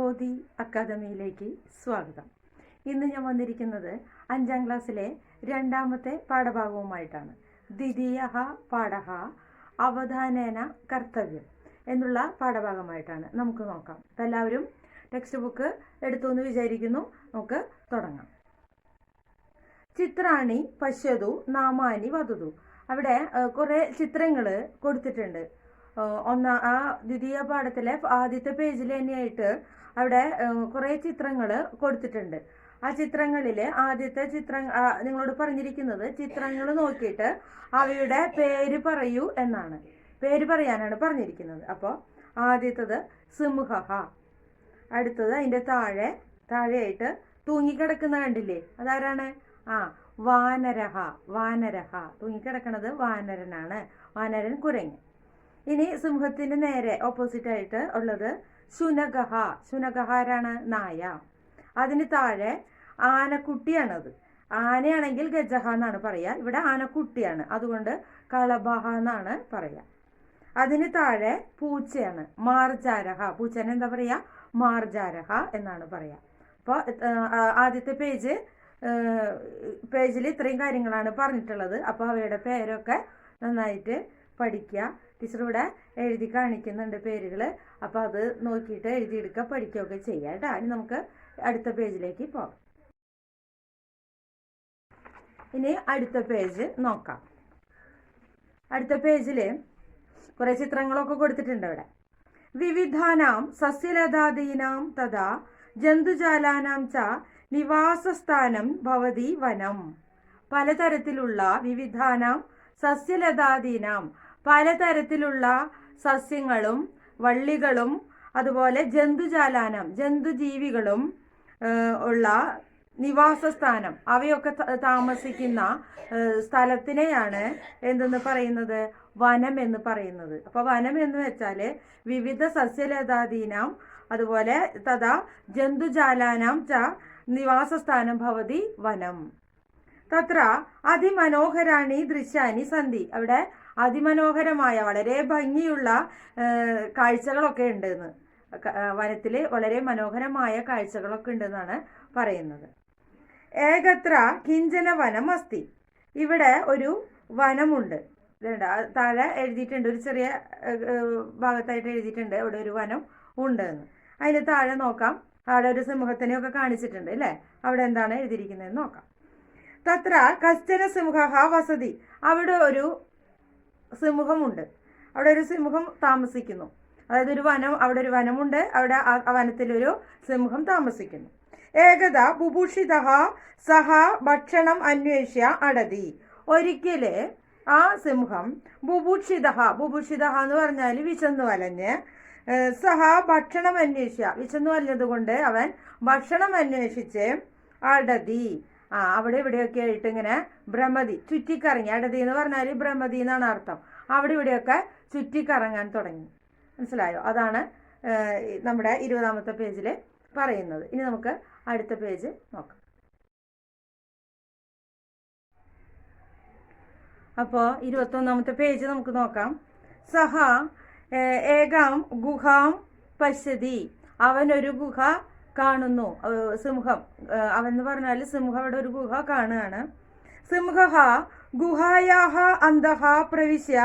ജ്യോതി അക്കാദമിയിലേക്ക് സ്വാഗതം. ഇന്ന് ഞാൻ വന്നിരിക്കുന്നത് 5ാം ക്ലാസ്സിലെ രണ്ടാമത്തെ പാഠഭാഗവുമായിട്ടാണ്. ദ്വിതീയഃ പാഠഃ അവധാനേന കർത്തവ്യം എന്നുള്ള പാഠഭാഗമായിട്ടാണ്. നമുക്ക് നോക്കാം. അപ്പം എല്ലാവരും ടെക്സ്റ്റ് ബുക്ക് എടുത്തു എന്ന് വിചാരിക്കുന്നു. നമുക്ക് തുടങ്ങാം. ചിത്രാണി പശ്യതു നാമാനി വദതു. അവിടെ കുറേ ചിത്രങ്ങൾ കൊടുത്തിട്ടുണ്ട്. ദ്വിതീയ പാഠത്തിലെ ആദ്യത്തെ പേജിൽ തന്നെയായിട്ട് അവിടെ കുറേ ചിത്രങ്ങൾ കൊടുത്തിട്ടുണ്ട്. ആ ചിത്രങ്ങളിൽ ആദ്യത്തെ ചിത്രം നിങ്ങളോട് പറഞ്ഞിരിക്കുന്നത് ചിത്രങ്ങൾ നോക്കിയിട്ട് അവയുടെ പേര് പറയൂ എന്നാണ്. പേര് പറയാനാണ് പറഞ്ഞിരിക്കുന്നത്. അപ്പോൾ ആദ്യത്തത് സിംഹഃ, അടുത്തത് അതിൻ്റെ താഴെയായിട്ട് തൂങ്ങിക്കിടക്കുന്ന കണ്ടില്ലേ, അതാരാണ്? വാനരഹ. വാനരഹ തൂങ്ങിക്കിടക്കുന്നത് വാനരനാണ്. വാനരൻ കുരങ്ങ്. ഇനി സിംഹത്തിന്റെ നേരെ ഓപ്പോസിറ്റ് ആയിട്ട് ഉള്ളത് ശുനകഹ. ശുനകഹ ആരാണ്? നായ. അതിന് താഴെ ആനക്കുട്ടിയാണത്. ആനയാണെങ്കിൽ ഗജഹ എന്നാണ് പറയാ, ഇവിടെ ആനക്കുട്ടിയാണ്, അതുകൊണ്ട് കളഭഹ എന്നാണ് പറയാ. അതിന് താഴെ പൂച്ചയാണ്, മാർജാരഹ. പൂച്ചനെ എന്താ പറയാ? മാർജാരഹ എന്നാണ് പറയാ. അപ്പോൾ ആദ്യത്തെ പേജിൽ ഇത്രയും കാര്യങ്ങളാണ് പറഞ്ഞിട്ടുള്ളത്. അപ്പോൾ അവയുടെ പേരൊക്കെ നന്നായിട്ട് പഠിക്കുക. ടീച്ചർ ഇവിടെ എഴുതി കാണിക്കുന്നുണ്ട് പേരുകൾ. അപ്പോൾ അത് നോക്കിയിട്ട് എഴുതിയെടുക്കുക, പഠിക്കുകയൊക്കെ ചെയ്യാം കേട്ടോ. ഇനി നമുക്ക് അടുത്ത പേജിലേക്ക് പോകാം. ഇനി അടുത്ത പേജ് നോക്കാം. അടുത്ത പേജിൽ കുറേ ചിത്രങ്ങളൊക്കെ കൊടുത്തിട്ടുണ്ട്. അവിടെ വിവിധാനാം സസ്യലതാദീനാം തഥാ ജന്തുജാലാനാം ച നിവാസസ്ഥാനം ഭവതി വനം. പലതരത്തിലുള്ള വിവിധാനാം സസ്യലതാദീനാം, പലതരത്തിലുള്ള സസ്യങ്ങളും വള്ളികളും അതുപോലെ ജന്തുജാലാനം ജന്തുജീവികളും ഉള്ള നിവാസസ്ഥാനം, അവയൊക്കെ താമസിക്കുന്ന സ്ഥലത്തിനെയാണ് എന്തെന്ന് പറയുന്നത്? വനം എന്ന് പറയുന്നത്. അപ്പോൾ വനം എന്ന് വെച്ചാൽ വിവിധ സസ്യലതാദീനാം അതുപോലെ തഥാ ജന്തുജാലാനാം ച നിവാസസ്ഥാനം ഭവതി വനം. തത്ര അതിമനോഹരാണി ദൃശ്യാനി സന്ധി. അവിടെ അതിമനോഹരമായ വളരെ ഭംഗിയുള്ള കാഴ്ചകളൊക്കെ ഉണ്ടെന്ന്, വനത്തിൽ വളരെ മനോഹരമായ കാഴ്ചകളൊക്കെ ഉണ്ടെന്നാണ് പറയുന്നത്. ഏകത്ര കിഞ്ചന വനം അസ്തി. ഇവിടെ ഒരു വനമുണ്ട്. താഴെ എഴുതിയിട്ടുണ്ട്, ഒരു ചെറിയ ഭാഗത്തായിട്ട് എഴുതിയിട്ടുണ്ട് അവിടെ ഒരു വനം ഉണ്ട് എന്ന്. അതിന് താഴെ നോക്കാം, അവിടെ ഒരു സിംഹത്തിനെയൊക്കെ കാണിച്ചിട്ടുണ്ട് അല്ലേ. അവിടെ എന്താണ് എഴുതിയിരിക്കുന്നതെന്ന് നോക്കാം. തത്ര കശ്ചന സിംഹ വസതി. അവിടെ ഒരു സിംഹമുണ്ട്, അവിടെ ഒരു സിംഹം താമസിക്കുന്നു. അതായത് അവിടെ ഒരു വനമുണ്ട്, അവിടെ ആ വനത്തിലൊരു സിംഹം താമസിക്കുന്നു. ഏകദ ബുഭൂഷിതഃ സഹ ഭക്ഷണം അന്വേഷ്യ അടതി. ഒരിക്കല് ആ സിംഹം ബുഭൂഷിതഃ എന്ന് പറഞ്ഞാൽ വിശന്നു വലഞ്ഞ്, സഹ ഭക്ഷണം അന്വേഷ്യ വിശന്നു വലഞ്ഞത് കൊണ്ട് അവൻ ഭക്ഷണം അന്വേഷിച്ച് അടതി. അവിടെ ഇവിടെയൊക്കെ ആയിട്ട് ഇങ്ങനെ ഭ്രമതി, ചുറ്റിക്കറങ്ങി. അടതി എന്ന് പറഞ്ഞാൽ ഭ്രമതി എന്നാണ് അർത്ഥം. അവിടെ ഇവിടെയൊക്കെ ചുറ്റിക്കറങ്ങാൻ തുടങ്ങി. മനസ്സിലായോ? അതാണ് നമ്മുടെ 20ാമത്തെ പേജിൽ പറയുന്നത്. ഇനി നമുക്ക് അടുത്ത പേജ് നോക്കാം. അപ്പോൾ 21ാമത്തെ പേജ് നമുക്ക് നോക്കാം. സഹ ഏകാം ഗുഹാം പശ്യതി. അവനൊരു ഗുഹ കാണുന്നു. സിംഹം, അവൻ എന്ന് പറഞ്ഞാൽ സിംഹം അവിടെ ഒരു ഗുഹ കാണുകയാണ്. സിംഹ ഗുഹായാഹ അന്തഃ പ്രവിശ്യ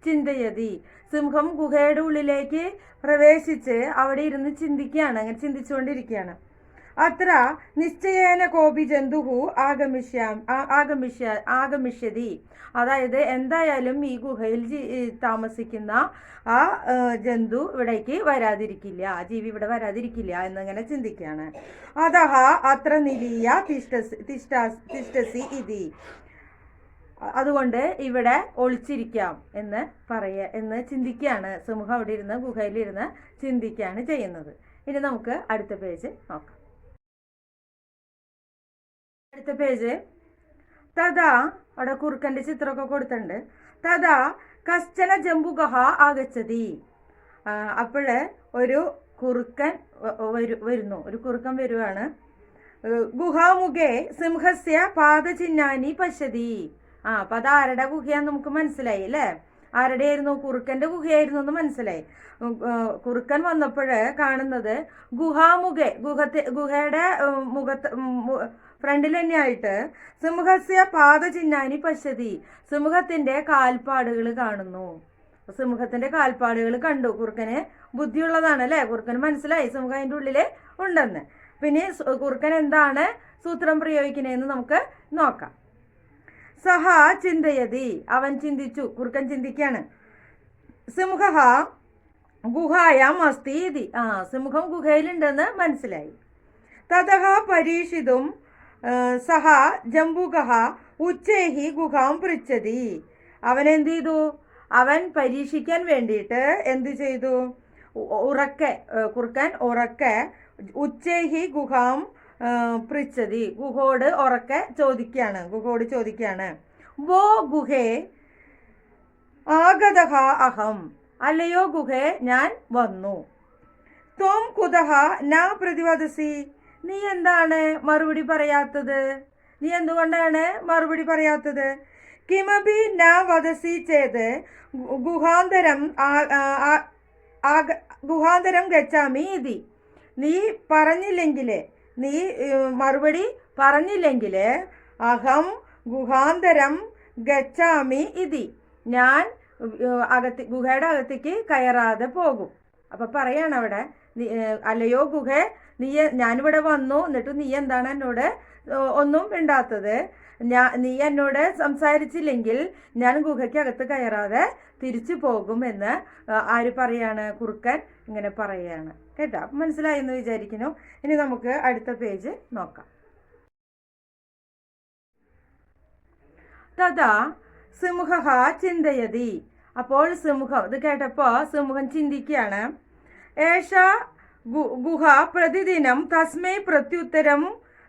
ചിന്തയതി. സിംഹം ഗുഹയുടെ ഉള്ളിലേക്ക് പ്രവേശിച്ച് അവിടെ ഇരുന്ന് ചിന്തിക്കുകയാണ്, അങ്ങനെ ചിന്തിച്ചുകൊണ്ടിരിക്കുകയാണ്. അത്ര നിശ്ചയേന കോപി ജന്തുഹു ആഗമിഷ്യതി. അതായത് എന്തായാലും ഈ ഗുഹയിൽ താമസിക്കുന്ന ആ ജന്തു ഇവിടേക്ക് വരാതിരിക്കില്ല, ആ ജീവി ഇവിടെ വരാതിരിക്കില്ല എന്നിങ്ങനെ ചിന്തിക്കുകയാണ്. അതഹ അത്ര നിലീയ തിഷ്ടസി ഇതി. അതുകൊണ്ട് ഇവിടെ ഒളിച്ചിരിക്കാം എന്ന് ചിന്തിക്കുകയാണ്. സിംഹം അവിടെ ഇരുന്ന് ഗുഹയിലിരുന്ന് ചിന്തിക്കുകയാണ് ചെയ്യുന്നത്. ഇനി നമുക്ക് അടുത്ത പേജ് നോക്കാം. അടുത്ത പേജ് തഥാ, അവിടെ കുറുക്കന്റെ ചിത്രമൊക്കെ കൊടുത്തിട്ടുണ്ട്. തഥാ കശ്ചന ജംബുഗഹ ആഗച്ഛതി. അപ്പോഴ് ഒരു കുറുക്കൻ വരുവാണ്. ഗുഹാമുഖേ സിംഹസ്യ പാദചിഹ്നാനി പശ്യതി. അപ്പൊ അത് ആരുടെ ഗുഹയാന്ന് നമുക്ക് മനസ്സിലായി അല്ലേ. ആരുടെ ആയിരുന്നു? കുറുക്കന്റെ ഗുഹയായിരുന്നു എന്ന് മനസ്സിലായി. കുറുക്കൻ വന്നപ്പോൾ കാണുന്നത് ഗുഹയുടെ ഫ്രണ്ടിൽ തന്നെയായിട്ട് സിംഹസ്യ പാദചിഹ്നാനി പശ്യതി, സിംഹത്തിന്റെ കാൽപ്പാടുകൾ കാണുന്നു. സിംഹത്തിന്റെ കാൽപ്പാടുകൾ കണ്ടു. കുറുക്കന് ബുദ്ധിയുള്ളതാണ് അല്ലെ, കുറുക്കന് മനസ്സിലായി സിംഹം അതിൻ്റെ ഉള്ളില് ഉണ്ടെന്ന്. പിന്നെ കുറുക്കൻ എന്താണ് സൂത്രം പ്രയോഗിക്കണേന്ന് നമുക്ക് നോക്കാം. സഹ ചിന്തയതി, അവൻ ചിന്തിച്ചു, കുറുക്കൻ ചിന്തിക്കാണ്. സിംഹ ഗുഹായാം അസ്തി ഇതി, സിംഹം ഗുഹയിലുണ്ടെന്ന് മനസ്സിലായി. തതഃ പരീക്ഷിതും സഹ ജംബുകഃ ഉച്ചൈഹി ഗുഹാം പൃച്ഛതി, അവൻ എന്ത് ചെയ്തു? അവൻ പരീക്ഷിക്കാൻ വേണ്ടിയിട്ട് എന്ത് ചെയ്തു? കുറുക്കൻ ഉറക്കെ ഉച്ചൈഹി ഗുഹാം പൃച്ഛതി, ഗുഹോട് ചോദിക്കുകയാണ്. വോ ഗുഹേ ആഗതഃ അഹം, അല്ലയോ ഗുഹേ ഞാൻ വന്നു. ത്വം കുതഃ ന പ്രതിവദസി, നീ എന്താണ് മറുപടി പറയാത്തത്? നീ എന്തുകൊണ്ടാണ് മറുപടി പറയാത്തത്? കിമപി ന വദസി ചേത് ഗുഹാന്തരം ഗച്ഛാമി ഇതി, നീ മറുപടി പറഞ്ഞില്ലെങ്കിൽ അഹം ഗുഹാന്തരം ഗച്ഛാമി ഇതി, ഞാൻ ഗുഹയുടെ അകത്തേക്ക് കയറാതെ പോകും. അപ്പൊ പറയാണ് അവിടെ, അല്ലയോ ഗുഹേ, ഞാനിവിടെ വന്നു, എന്നിട്ട് നീ എന്താണ് എന്നോട് ഒന്നും മിണ്ടാത്തത്? നീ എന്നോട് സംസാരിച്ചില്ലെങ്കിൽ ഞാൻ ഗുഹയ്ക്കകത്ത് കയറാതെ തിരിച്ചു പോകും എന്ന് ആര് പറയാണ്? കുറുക്കൻ ഇങ്ങനെ പറയാണ് കേട്ടോ. അപ്പം മനസ്സിലായെന്ന് വിചാരിക്കുന്നു. ഇനി നമുക്ക് അടുത്ത പേജ് നോക്കാം. തഥാ സിംഹ ചിന്തയതി, അപ്പോൾ സിംഹം ഇത് കേട്ടപ്പോ സിംഹം ചിന്തിക്കുകയാണ്. ഏഷ ഗുഹ പ്രതിദിനം തസ്മൈ പ്രത്യുത്തരം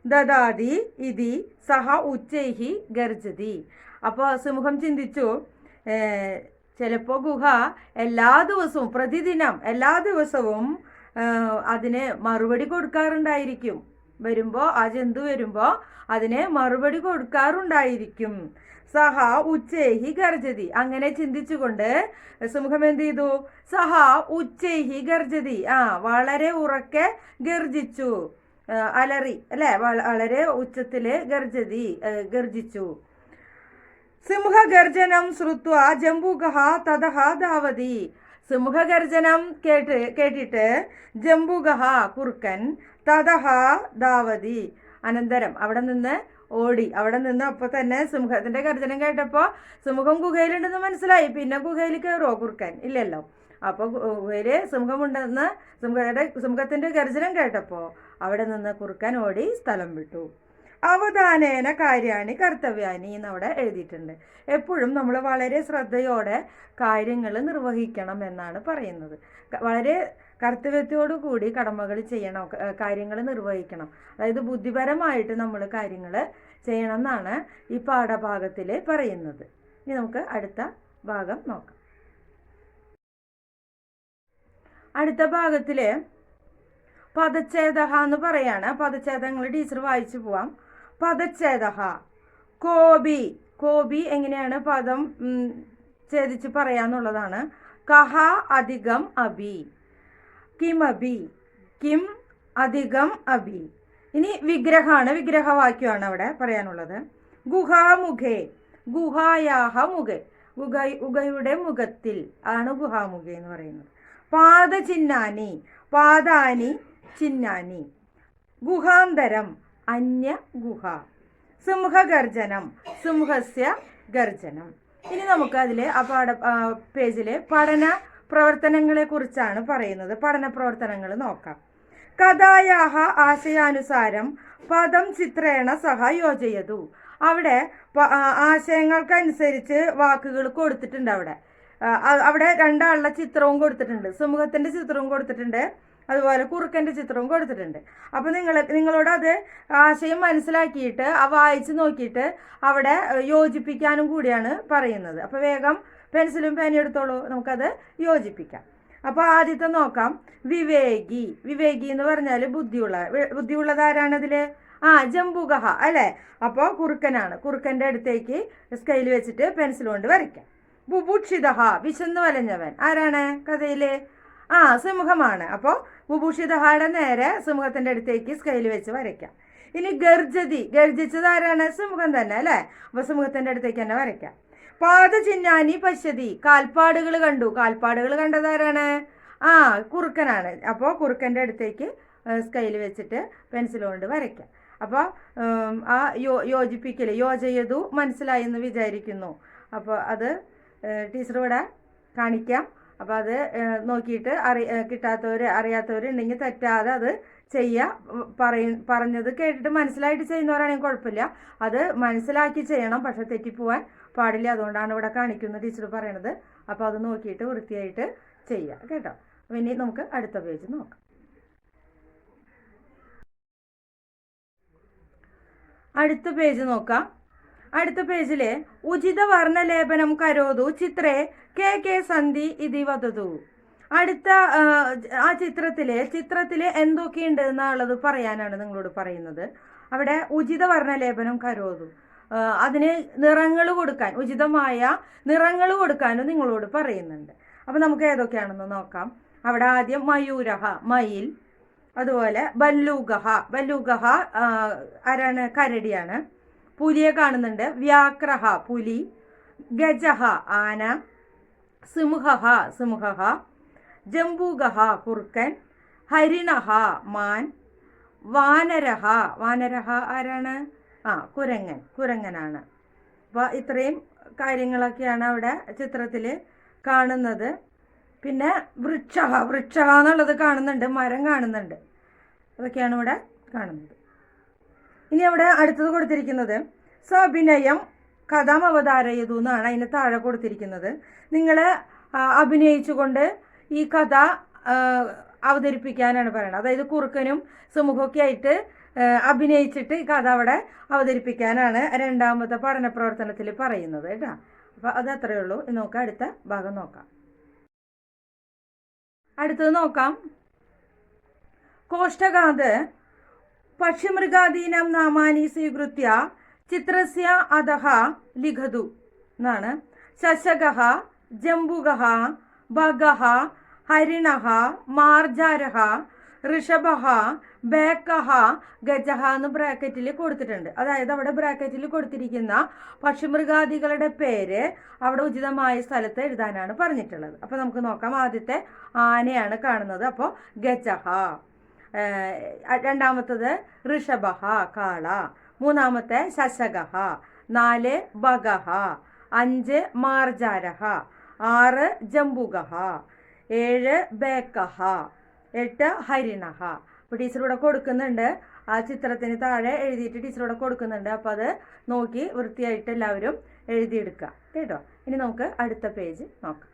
ദദാതി ഇതി സഹ ഉച്ചൈഹി ഗർജതി. അപ്പോൾ സിംഹം ചിന്തിച്ചു, ചിലപ്പോൾ ഗുഹ എല്ലാ ദിവസവും അതിന് മറുപടി കൊടുക്കാറുണ്ടായിരിക്കും. ആ ജന്തു വരുമ്പോ അതിന് മറുപടി കൊടുക്കാറുണ്ടായിരിക്കും. സഹ ഉച്ചൈഹി ഗർജതി, അങ്ങനെ ചിന്തിച്ചുകൊണ്ട് സിംഹം എന്ത് ചെയ്തു? സഹ ഉച്ചൈഹി ഗർജതി, വളരെ ഉറക്കെ ഗർജിച്ചു, അലറി അല്ലെ, വളരെ ഉച്ചത്തില് ഗർജിച്ചു. സിംഹഗർജനം ശ്രുത്വ ജംബുകഃ തതഃ ധാവതി, സിംഹഗർജനം കേട്ടിട്ട് ജംബുകഃ കുറുക്കൻ തതഃ ധാവതി, അനന്തരം അവിടെ നിന്ന് ഓടി. അപ്പൊ തന്നെ സിംഹത്തിന്റെ ഗർജനം കേട്ടപ്പോ സിംഹം ഗുഹയിലുണ്ടെന്ന് മനസ്സിലായി. പിന്നെ ഗുഹയിൽ കയറുമോ കുറുക്കൻ? ഇല്ലല്ലോ. അപ്പൊ ഗുഹയില് സിംഹമുണ്ടെന്ന് സിംഹത്തിന്റെ ഗർജനം കേട്ടപ്പോ അവിടെ നിന്ന് കുറുക്കൻ ഓടി സ്ഥലം വിട്ടു. അവധാനേന കാര്യാണി കർത്തവ്യാനി എന്നവിടെ എഴുതിയിട്ടുണ്ട്. എപ്പോഴും നമ്മൾ വളരെ ശ്രദ്ധയോടെ കാര്യങ്ങൾ നിർവഹിക്കണം എന്നാണ് പറയുന്നത്. വളരെ കർത്തവ്യത്തോടു കൂടി കടമകൾ ചെയ്യണം, കാര്യങ്ങൾ നിർവഹിക്കണം. അതായത് ബുദ്ധിപരമായിട്ട് നമ്മൾ കാര്യങ്ങൾ ചെയ്യണം എന്നാണ് ഈ പാഠഭാഗത്തിൽ പറയുന്നത്. ഇനി നമുക്ക് അടുത്ത ഭാഗം നോക്കാം. അടുത്ത ഭാഗത്തില് പദച്ഛേദ എന്ന് പറയാണ്. പദച്ഛേദങ്ങൾ ടീച്ചർ വായിച്ചു പോവാം. പദച്ഛേദ കോപി എങ്ങനെയാണ് പദം ഛേദിച്ച് പറയാന്നുള്ളതാണ്. കഹ അധികം അബി, കിമബി, കിം അധികം അബി. ഇനി വിഗ്രഹവാക്യമാണ് അവിടെ പറയാനുള്ളത്. ഗുഹാമുഖേ, ഗുഹായാഹ മുഖേ, ഗുഹയുടെ മുഖത്തിൽ ആണ് ഗുഹാമുഖേ എന്ന് പറയുന്നത്. പാദചിഹ്നാനി, പാദാനി ചിഹ്നാനി. ഗുഹാന്തരം അന്യ ഗുഹ. സിംഹഗർജനം, സിംഹസ്യ ഗർജനം. ഇനി നമുക്ക് അതിലെ പേജിലെ പഠന പ്രവർത്തനങ്ങളെ കുറിച്ചാണ് പറയുന്നത്. പഠന പ്രവർത്തനങ്ങൾ നോക്കാം. കഥായാഹ ആശയാനുസാരം പദം ചിത്രേണ സഹ യോജയതു. അവിടെ ആശയങ്ങൾക്കനുസരിച്ച് വാക്കുകൾ കൊടുത്തിട്ടുണ്ട്. അവിടെ രണ്ടാളുടെ ചിത്രവും കൊടുത്തിട്ടുണ്ട്. സിംഹത്തിന്റെ ചിത്രവും കൊടുത്തിട്ടുണ്ട്, അതുപോലെ കുറുക്കന്റെ ചിത്രവും കൊടുത്തിട്ടുണ്ട്. അപ്പൊ നിങ്ങളോട് അത് ആശയം മനസ്സിലാക്കിയിട്ട് വായിച്ച് നോക്കിയിട്ട് അവിടെ യോജിപ്പിക്കാനും കൂടിയാണ് പറയുന്നത്. അപ്പൊ വേഗം പെൻസിലും പേനയും എടുത്തോളൂ, നമുക്കത് യോജിപ്പിക്കാം. അപ്പൊ ആദ്യത്തെ നോക്കാം. വിവേകി. വിവേകി എന്ന് പറഞ്ഞാൽ ബുദ്ധിയുള്ളത് ആരാണതില്? ജംബുകഹ അല്ലെ. അപ്പോൾ കുറുക്കനാണ്. കുറുക്കന്റെ അടുത്തേക്ക് സ്കെയിൽ വെച്ചിട്ട് പെൻസിൽ കൊണ്ട് വരയ്ക്കാം. ബുഭൂഷിതഹ വിശന്നു വലഞ്ഞവൻ ആരാണ് കഥയില്? സിംഹമാണ്. അപ്പോൾ ബുഭൂഷിതഹയുടെ നേരെ സിംഹത്തിന്റെ അടുത്തേക്ക് സ്കെയിൽ വെച്ച് വരയ്ക്കാം. ഇനി ഗർജിച്ചത് ആരാണ്? സിംഹം തന്നെ അല്ലേ? അപ്പൊ സിംഹത്തിന്റെ അടുത്തേക്ക് തന്നെ വരയ്ക്കാം. പാദചിഹ്നാനി പശ്യതി കാൽപ്പാടുകൾ കണ്ടു. കാൽപ്പാടുകൾ കണ്ടത് ആരാണ്? കുറുക്കനാണ്. അപ്പോൾ കുറുക്കന്റെ അടുത്തേക്ക് സ്കെയിൽ വെച്ചിട്ട് പെൻസിൽ കൊണ്ട് വരയ്ക്കാം. അപ്പോൾ ആ യോജിപ്പിക്കൽ യോജയതു മനസ്സിലായി എന്ന് വിചാരിക്കുന്നു. അപ്പോൾ അത് ടീച്ചർ ഇവിടെ കാണിക്കാം. അപ്പോൾ അത് നോക്കിയിട്ട് അറിയാത്തവരുണ്ടെങ്കിൽ തെറ്റാതെ അത് പറഞ്ഞത് കേട്ടിട്ട് മനസ്സിലായിട്ട് ചെയ്യുന്നവരാണെങ്കിൽ കുഴപ്പമില്ല. അത് മനസ്സിലാക്കി ചെയ്യണം, പക്ഷെ തെറ്റിപ്പോവാൻ പാടില്ല. അതുകൊണ്ടാണ് ഇവിടെ കാണിക്കുന്നത് ടീച്ചർ പറയണത്. അപ്പോൾ അത് നോക്കിയിട്ട് വൃത്തിയായിട്ട് ചെയ്യാം കേട്ടോ. ഇനി നമുക്ക് അടുത്ത പേജ് നോക്കാം. അടുത്ത പേജ് നോക്കാം. അടുത്ത പേജില് ഉചിത വർണ്ണലേപനം കരോതു ചിത്രേ കെ സന്ധി ഇതി വധതു. അടുത്ത ആ ചിത്രത്തില് എന്തൊക്കെയുണ്ട് എന്നുള്ളത് പറയാനാണ് നിങ്ങളോട് പറയുന്നത്. അവിടെ ഉചിത വർണ്ണലേപനം കരോതു, അതിന് നിറങ്ങൾ കൊടുക്കാൻ, ഉചിതമായ നിറങ്ങൾ കൊടുക്കാനും നിങ്ങളോട് പറയുന്നുണ്ട്. അപ്പൊ നമുക്ക് ഏതൊക്കെയാണെന്ന് നോക്കാം. അവിടെ ആദ്യം മയൂരഹ മയിൽ, അതുപോലെ ബല്ലൂഗഹ ആരാണ്? കരടിയാണ്. പുലിയെ കാണുന്നുണ്ട്. വ്യാക്രഹ പുലി, ഗജഹ ആന, സിംഹഹ ജംബൂഗഹ കുറുക്കൻ, ഹരിണഹ മാൻ, വാനരഹ ആരാണ്? കുരങ്ങനാണ്. അപ്പോൾ ഇത്രയും കാര്യങ്ങളൊക്കെയാണ് അവിടെ ചിത്രത്തിൽ കാണുന്നത്. പിന്നെ വൃക്ഷ എന്നുള്ളത് കാണുന്നുണ്ട്, മരം കാണുന്നുണ്ട്. അതൊക്കെയാണ് ഇവിടെ കാണുന്നത്. ഇനി അവിടെ അടുത്തത് കൊടുത്തിരിക്കുന്നത് സഭിനയം കഥാം അവതാരയതു എന്നാണ് അതിന് താഴെ കൊടുത്തിരിക്കുന്നത്. നിങ്ങൾ അഭിനയിച്ചുകൊണ്ട് ഈ കഥ അവതരിപ്പിക്കാനാണ് പറയുന്നത്. അതായത് കുറുക്കനും സിംഹമൊക്കെ ആയിട്ട് അഭിനയിച്ചിട്ട് ഈ കഥ അവിടെ അവതരിപ്പിക്കാനാണ് രണ്ടാമത്തെ പഠന പ്രവർത്തനത്തിൽ പറയുന്നത് കേട്ടോ. അപ്പം അത് അത്രയേ ഉള്ളൂ. നമുക്ക് അടുത്ത ഭാഗം നോക്കാം. അടുത്തത് നോക്കാം. കോഷ്ടകാന്ത് പക്ഷിമൃഗാദീനം നാമാനി സ്വീകൃത്യ ചിത്രസ്യ അധഃ ലിഖതു എന്നാണ്. ശശകഃ ജംബുകഃ ബഗഃ ഹരിണഃ മാർജാരഃ ഋഷഭഃ ബേക്കഃ ഗജഃ എന്ന് ബ്രാക്കറ്റിൽ കൊടുത്തിട്ടുണ്ട്. അതായത് അവിടെ ബ്രാക്കറ്റിൽ കൊടുത്തിരിക്കുന്ന പക്ഷിമൃഗാദികളുടെ പേര് അവിടെ ഉചിതമായ സ്ഥലത്ത് എഴുതാനാണ് പറഞ്ഞിട്ടുള്ളത്. അപ്പോൾ നമുക്ക് നോക്കാം. ആദ്യത്തെ ആനയാണ് കാണുന്നത്. അപ്പോൾ ഗജഃ. രണ്ടാമത്തത് ഋഷഭഃ കാള. മൂന്നാമത്തെ ശശകഃ. 4 ബഗഃ. 5 മാർജാരഃ. 6 ജംബുകഃ. 7 ബേക്കഃ. 8 ഹരിണഃ. അപ്പോൾ ടീച്ചർ ഇവിടെ കൊടുക്കുന്നുണ്ട്. ആ ചിത്രത്തിന് താഴെ എഴുതിയിട്ട് ടീച്ചർ ഇവിടെ കൊടുക്കുന്നുണ്ട്. അപ്പോൾ അത് നോക്കി വൃത്തിയായിട്ട് എല്ലാവരും എഴുതിയെടുക്കുക കേട്ടോ. ഇനി നമുക്ക് അടുത്ത പേജ് നോക്കാം.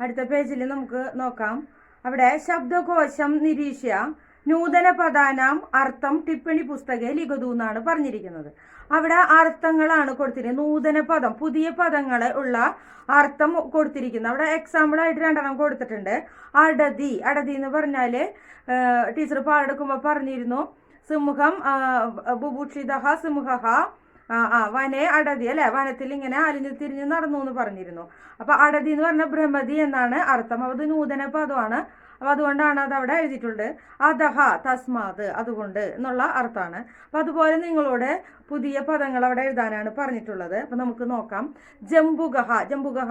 അടുത്ത പേജിൽ നമുക്ക് നോക്കാം. അവിടെ ശബ്ദകോശം നിരീക്ഷ്യ നൂതന പദാനാം അർത്ഥം ടിപ്പണി പുസ്തകെ ലിഖതു എന്നാണ് പറഞ്ഞിരിക്കുന്നത്. അവിടെ അർത്ഥങ്ങളാണ് കൊടുത്തിരിക്കുന്നത്. നൂതന പദം, പുതിയ പദങ്ങൾ ഉള്ള അർത്ഥം കൊടുത്തിരിക്കുന്നത്. അവിടെ എക്സാമ്പിൾ ആയിട്ട് 2 കൊടുത്തിട്ടുണ്ട്. അടതി എന്ന് പറഞ്ഞാല് ടീച്ചർ പാടെടുക്കുമ്പോൾ പറഞ്ഞിരുന്നു. സിംഹം ബുഭൂഷിതഃ സിംഹഃ വനേ അടതി അല്ലെ, വനത്തിൽ ഇങ്ങനെ അലിഞ്ഞു തിരിഞ്ഞ് നടന്നു എന്ന് പറഞ്ഞിരുന്നു. അപ്പൊ അടതി എന്ന് പറഞ്ഞ ഭ്രമതി എന്നാണ് അർത്ഥം. അത് നൂതന പദമാണ്. അപ്പൊ അതുകൊണ്ടാണ് അത് അവിടെ എഴുതിയിട്ടുള്ളത്. അധഹ തസ്മാത് അതുകൊണ്ട് എന്നുള്ള അർത്ഥമാണ്. അപ്പൊ അതുപോലെ നിങ്ങളോട് പുതിയ പദങ്ങൾ അവിടെ എഴുതാനാണ് പറഞ്ഞിട്ടുള്ളത്. അപ്പൊ നമുക്ക് നോക്കാം. ജംബുഗഹ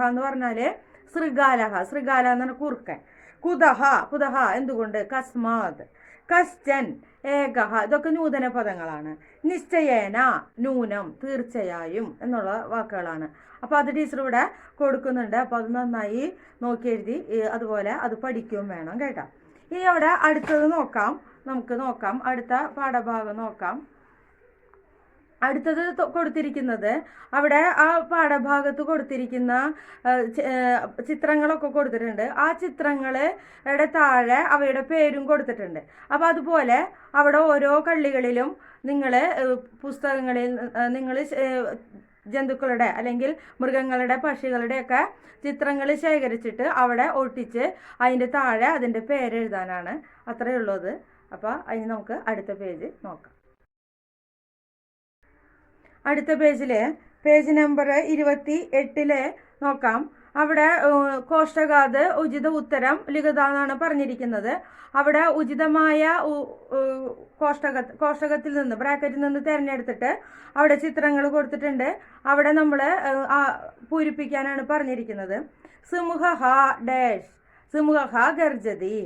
എന്ന് പറഞ്ഞാല് ശൃഗാല എന്ന് പറഞ്ഞ കുറുക്കൻ. കുതഹ എന്തുകൊണ്ട്? കസ്മാത്. കശ്ചൻ ഏകഹ ഇതൊക്കെ നൂതന പദങ്ങളാണ്. നിശ്ചയേന നൂനം തീർച്ചയായും എന്നുള്ള വാക്കുകളാണ്. അപ്പോൾ അത് ടീച്ചർ ഇവിടെ കൊടുക്കുന്നുണ്ട്. അപ്പോൾ അത് നന്നായി നോക്കി എഴുതി അതുപോലെ അത് പഠിക്കുകയും വേണം കേട്ടോ. ഇനി അവിടെ അടുത്തത് നോക്കാം. അടുത്ത പാഠഭാഗം നോക്കാം. അടുത്തത് കൊടുത്തിരിക്കുന്നത് അവിടെ ആ പാഠഭാഗത്ത് കൊടുത്തിരിക്കുന്ന ചിത്രങ്ങളൊക്കെ കൊടുത്തിട്ടുണ്ട്. ആ ചിത്രങ്ങളുടെ താഴെ അവയുടെ പേരും കൊടുത്തിട്ടുണ്ട്. അപ്പോൾ അതുപോലെ അവിടെ ഓരോ കള്ളികളിലും നിങ്ങൾ പുസ്തകങ്ങളിൽ നിങ്ങൾ ജന്തുക്കളുടെ അല്ലെങ്കിൽ മൃഗങ്ങളുടെ പക്ഷികളുടെയൊക്കെ ചിത്രങ്ങൾ ശേഖരിച്ചിട്ട് അവിടെ ഒട്ടിച്ച് അതിൻ്റെ താഴെ അതിൻ്റെ പേരെഴുതാനാണ്. അത്രയേ ഉള്ളത്. അപ്പോൾ അതിന് നമുക്ക് അടുത്ത പേജ് നോക്കാം. അടുത്ത പേജ് നമ്പർ 28 നോക്കാം. അവിടെ കോഷ്ടകാത് ഉചിത ഉത്തരം ലിഖിത എന്നാണ് പറഞ്ഞിരിക്കുന്നത്. അവിടെ ഉചിതമായ കോഷ്ടകത്തിൽ നിന്ന് ബ്രാക്കറ്റിൽ നിന്ന് തിരഞ്ഞെടുത്തിട്ട് അവിടെ ചിത്രങ്ങൾ കൊടുത്തിട്ടുണ്ട്. അവിടെ നമ്മൾ പൂരിപ്പിക്കാനാണ് പറഞ്ഞിരിക്കുന്നത്. സിംഹ ഡാഷ് സിംഹ ഗർജതി.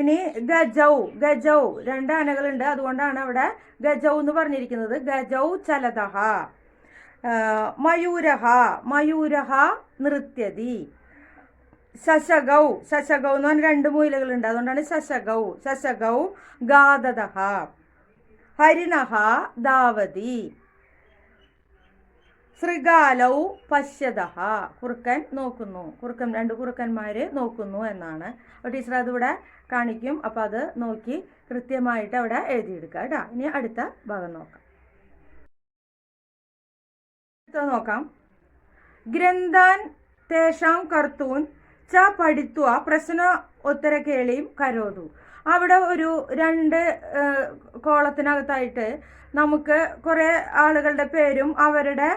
ഇനി ഗജൗ 2 ആനകളുണ്ട്, അതുകൊണ്ടാണ് അവിടെ ഗജൗ എന്ന് പറഞ്ഞിരിക്കുന്നത്. ഗജൗ ചലതഃ. മയൂരഹ നൃത്യതി. ശശഗൗ എന്ന് പറഞ്ഞ 2 മൂലകളുണ്ട്, അതുകൊണ്ടാണ് ശശഗൗ ഗാദതഃ. ഹരിണഹ ധാവതി. ശൃഗാലൗ പശ്യതഃ. കുറുക്കൻ നോക്കുന്നു. 2 കുറുക്കന്മാര് നോക്കുന്നു എന്നാണ്. ടീച്ചർ അതിവിടെ കാണിക്കും. അപ്പം അത് നോക്കി കൃത്യമായിട്ട് അവിടെ എഴുതിയെടുക്കുക കേട്ടോ. ഇനി അടുത്ത ഭാഗം നോക്കാം. ഗ്രന്ഥാൻ തേഷാം കർത്തൂൻ ച പഠിത്വ പ്രശ്ന ഉത്തരക്കേളിയും കരോതു. അവിടെ ഒരു 2 കോളത്തിനകത്തായിട്ട് നമുക്ക് കുറേ ആളുകളുടെ പേരും അവരുടെ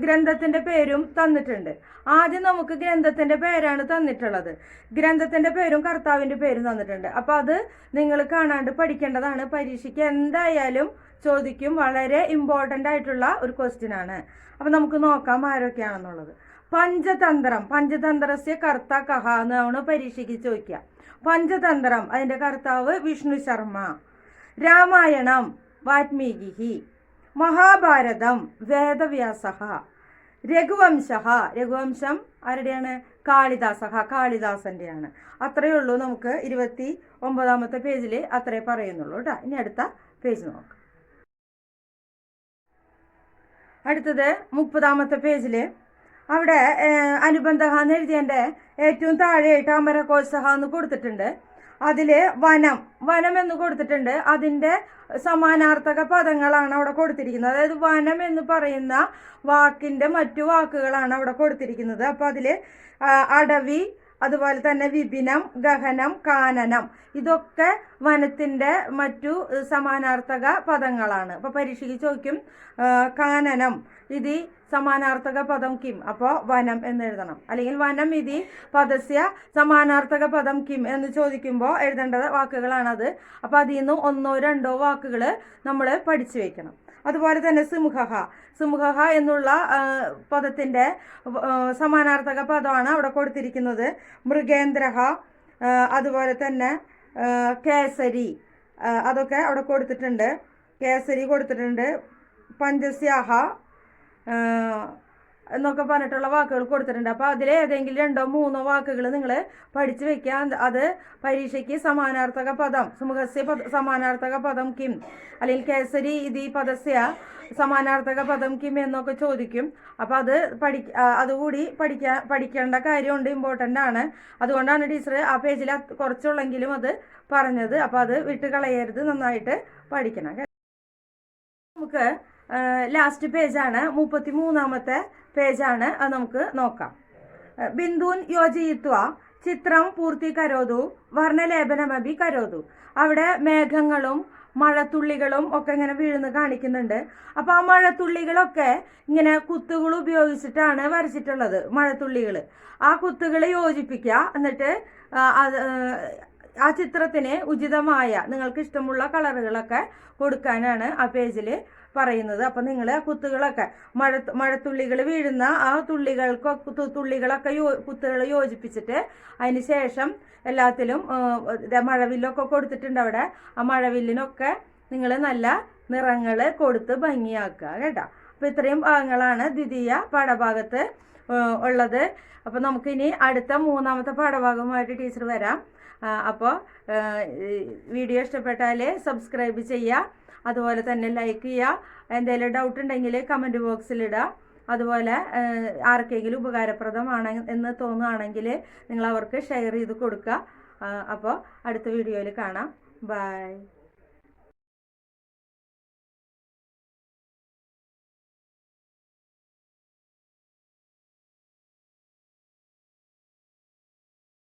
ഗ്രന്ഥത്തിന്റെ പേരും തന്നിട്ടുണ്ട്. ആദ്യം നമുക്ക് ഗ്രന്ഥത്തിന്റെ പേരാണ് തന്നിട്ടുള്ളത്. ഗ്രന്ഥത്തിന്റെ പേരും കർത്താവിന്റെ പേരും തന്നിട്ടുണ്ട്. അപ്പൊ അത് നിങ്ങൾ കാണാണ്ട് പഠിക്കേണ്ടതാണ്. പരീക്ഷയ്ക്ക് എന്തായാലും ചോദിക്കും. വളരെ ഇമ്പോർട്ടൻ്റ് ആയിട്ടുള്ള ഒരു ക്വസ്റ്റ്യൻ ആണ്. അപ്പൊ നമുക്ക് നോക്കാം ആരൊക്കെയാണെന്നുള്ളത്. പഞ്ചതന്ത്രസ്യ കർത്ത കഹ എന്നാണ് പരീക്ഷയ്ക്ക് ചോദിക്കുക. പഞ്ചതന്ത്രം അതിന്റെ കർത്താവ് വിഷ്ണു ശർമ്മ. രാമായണം വാൽമീകി. മഹാഭാരതം വേദവ്യാസഃ. രഘുവംശം ആരുടെയാണ്? കാളിദാസന്റെയാണ്. അത്രയേ ഉള്ളൂ. നമുക്ക് 29ാമത്തെ പേജിൽ അത്രേ പറയുന്നുള്ളൂ കേട്ടോ. ഇനി അടുത്ത പേജ് നോക്കാം. അടുത്തത് 30ാമത്തെ പേജിൽ അവിടെ അനുബന്ധ എന്ന് എഴുതിയതിൻ്റെ ഏറ്റവും താഴെയായിട്ട് അമരകോത്സഹ എന്ന് കൊടുത്തിട്ടുണ്ട്. അതില് വനം എന്ന് കൊടുത്തിട്ടുണ്ട്. അതിന്റെ സമാനാർത്ഥക പദങ്ങളാണ് അവിടെ കൊടുത്തിരിക്കുന്നത്. അതായത് വനം എന്ന് പറയുന്ന വാക്കിന്റെ മറ്റു വാക്കുകളാണ് അവിടെ കൊടുത്തിരിക്കുന്നത്. അപ്പൊ അതില് അടവി, അതുപോലെ തന്നെ വിപിനം, ഗഹനം, കാനനം, ഇതൊക്കെ വനത്തിന്റെ മറ്റു സമാനാർത്ഥക പദങ്ങളാണ്. അപ്പൊ പരീക്ഷയ്ക്ക് ചോദിക്കും കാനനം ഇത് സമാനാർത്ഥക പദം കിം, അപ്പോൾ വനം എന്ന് എഴുതണം. അല്ലെങ്കിൽ വനം ഇതി പദസ്യ സമാനാർത്ഥക പദം കിം എന്ന് ചോദിക്കുമ്പോൾ എഴുതേണ്ട വാക്കുകളാണത്. അപ്പോൾ അതിൽ നിന്ന് 1-2 വാക്കുകൾ നമ്മൾ പഠിച്ചു വെക്കണം. അതുപോലെ തന്നെ സിംഹ എന്നുള്ള പദത്തിന്റെ സമാനാർത്ഥക പദമാണ് അവിടെ കൊടുത്തിരിക്കുന്നത്. മൃഗേന്ദ്രഹ, അതുപോലെ തന്നെ കേസരി, അതൊക്കെ അവിടെ കൊടുത്തിട്ടുണ്ട്. കേസരി കൊടുത്തിട്ടുണ്ട്. പഞ്ചസ്യാഹ എന്നൊക്കെ പറഞ്ഞിട്ടുള്ള വാക്കുകൾ കൊടുത്തിട്ടുണ്ട്. അപ്പോൾ അതിൽ ഏതെങ്കിലും 2-3 വാക്കുകൾ നിങ്ങൾ പഠിച്ചു വെക്കുക. അത് പരീക്ഷയ്ക്ക് സമാനാർത്ഥക പദം സുമുഖസ്യ സമാനാർത്ഥക പദം കിം, അല്ലെങ്കിൽ കേസരി ഇതി പദസ്യ സമാനാർത്ഥക പദം കിം എന്നൊക്കെ ചോദിക്കും. അപ്പോൾ അത് അതുകൂടി പഠിക്കേണ്ട കാര്യമുണ്ട്, ഇമ്പോർട്ടൻ്റ് ആണ്. അതുകൊണ്ടാണ് ടീച്ചർ ആ പേജിൽ കുറച്ചുള്ളെങ്കിലും അത് പറഞ്ഞത്. അപ്പോൾ അത് വിട്ട് കളയരുത്, നന്നായിട്ട് പഠിക്കണം. നമുക്ക് ലാസ്റ്റ് പേജാണ്, 33ാമത്തെ പേജാണ്. അത് നമുക്ക് നോക്കാം. ബിന്ദുൻ യോജയിത്വ ചിത്രം പൂർത്തി കരോതു വർണ്ണലേപനമഭി കരോതു. അവിടെ മേഘങ്ങളും മഴത്തുള്ളികളും ഒക്കെ ഇങ്ങനെ വീഴുന്ന കാണിക്കുന്നുണ്ട്. അപ്പൊ ആ മഴത്തുള്ളികളൊക്കെ ഇങ്ങനെ കുത്തുകൾ ഉപയോഗിച്ചിട്ടാണ് വരച്ചിട്ടുള്ളത്. മഴത്തുള്ളികൾ ആ കുത്തുകൾ യോജിപ്പിക്കുക. എന്നിട്ട് ആ ചിത്രത്തിന് ഉചിതമായ നിങ്ങൾക്ക് ഇഷ്ടമുള്ള കളറുകളൊക്കെ കൊടുക്കാനാണ് ആ പേജിൽ പറയുന്നത്. അപ്പം നിങ്ങൾ ആ കുത്തുകളൊക്കെ മഴത്തുള്ളികൾ വീഴുന്ന ആ തുള്ളികളൊക്കെ കുത്തുകൾ യോജിപ്പിച്ചിട്ട് അതിന് ശേഷം എല്ലാത്തിലും മഴവില്ലൊക്കെ കൊടുത്തിട്ടുണ്ട് അവിടെ. ആ മഴവില്ലിനൊക്കെ നിങ്ങൾ നല്ല നിറങ്ങൾ കൊടുത്ത് ഭംഗിയാക്കുക കേട്ടോ. അപ്പോൾ ഇത്രയും ഭാഗങ്ങളാണ് ദ്വിതീയ പാഠഭാഗത്ത് ഉള്ളത്. അപ്പോൾ നമുക്കിനി അടുത്ത 3ാമത്തെ പാഠഭാഗവുമായിട്ട് ടീച്ചർ വരാം. അപ്പോൾ വീഡിയോ ഇഷ്ടപ്പെട്ടാൽ സബ്സ്ക്രൈബ് ചെയ്യുക, അതുപോലെ തന്നെ ലൈക്ക് ചെയ്യുക. എന്തെങ്കിലും ഡൗട്ട് ഉണ്ടെങ്കിൽ കമൻറ്റ് ബോക്സിലിടുക. അതുപോലെ ആർക്കെങ്കിലും ഉപകാരപ്രദമാണ് എന്ന് തോന്നുകയാണെങ്കിൽ നിങ്ങൾ അവർക്ക് ഷെയർ ചെയ്ത് കൊടുക്കുക. അപ്പോൾ അടുത്ത വീഡിയോയിൽ കാണാം. ബൈ.